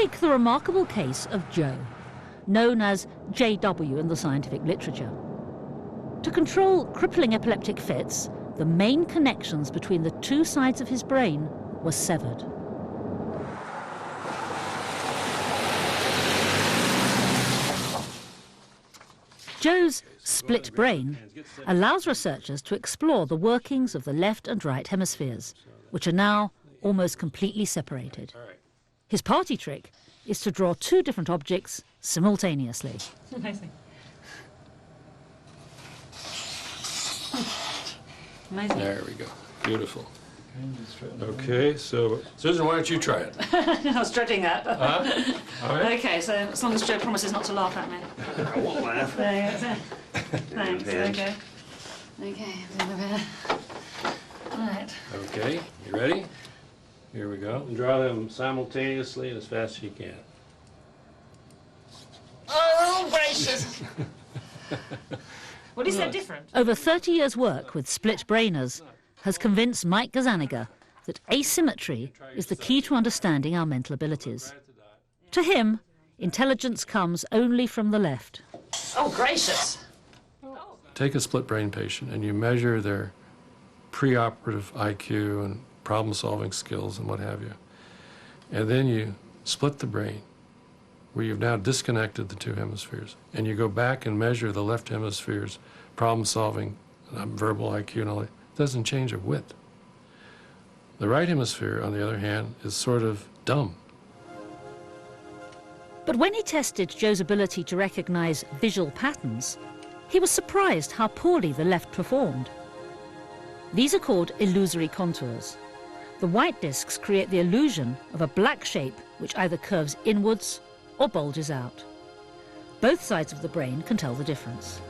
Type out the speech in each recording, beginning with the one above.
Take the remarkable case of Joe, known as JW in the scientific literature. To control crippling epileptic fits, the main connections between the two sides of his brain were severed. Joe's split brain allows researchers to explore the workings of the left and right hemispheres, which are now almost completely separated. His party trick is to draw two different objects simultaneously. Amazing. Amazing. There we go. Beautiful. Okay, so Susan, why don't you try it? I was dreading that. All right. Okay, so as long as Joe promises not to laugh at me. I won't laugh. There you go. Thanks. Okay. Okay. Right. Okay, you ready? Here we go. And draw them simultaneously and as fast as you can. Oh, gracious! What is that different? Over 30 years' work with split brainers has convinced Mike Gazzaniga that asymmetry is the key to understanding our mental abilities. To him, intelligence comes only from the left. Oh, gracious! Take a split brain patient and you measure their preoperative IQ and problem-solving skills and what have you. And then you split the brain, where you've now disconnected the two hemispheres. And you go back and measure the left hemisphere's problem-solving, verbal IQ and all that. It doesn't change a whit. The right hemisphere, on the other hand, is sort of dumb. But when he tested Joe's ability to recognize visual patterns, he was surprised how poorly the left performed. These are called illusory contours. The white discs create the illusion of a black shape which either curves inwards or bulges out. Both sides of the brain can tell the difference.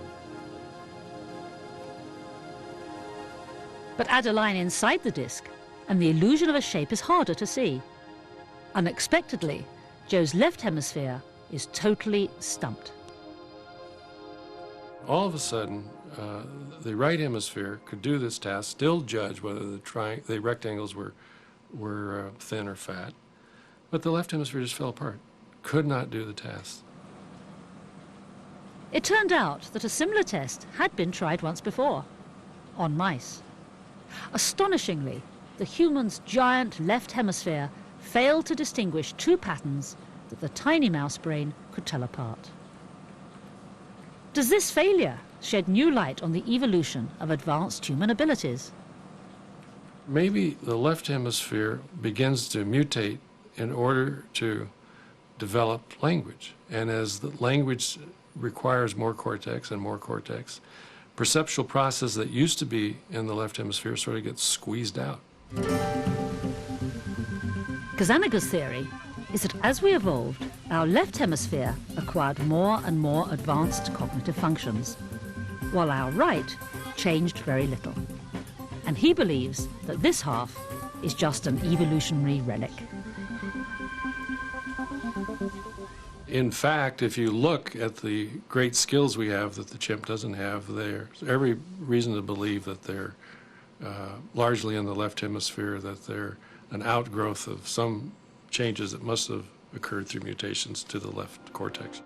But add a line inside the disc, and the illusion of a shape is harder to see. Unexpectedly, Joe's left hemisphere is totally stumped. All of a sudden, the right hemisphere could do this task, still judge whether the rectangles were thin or fat, but the left hemisphere just fell apart, could not do the task. It turned out that a similar test had been tried once before, on mice. Astonishingly, the human's giant left hemisphere failed to distinguish two patterns that the tiny mouse brain could tell apart. Does this failure shed new light on the evolution of advanced human abilities? Maybe the left hemisphere begins to mutate in order to develop language. And as the language requires more cortex and more cortex, perceptual process that used to be in the left hemisphere sort of gets squeezed out. Gazzaniga's theory is that as we evolved, our left hemisphere acquired more and more advanced cognitive functions, while our right changed very little. And he believes that this half is just an evolutionary relic. In fact, if you look at the great skills we have that the chimp doesn't have, there's every reason to believe that they're largely in the left hemisphere, that they're an outgrowth of some changes that must have occurred through mutations to the left cortex.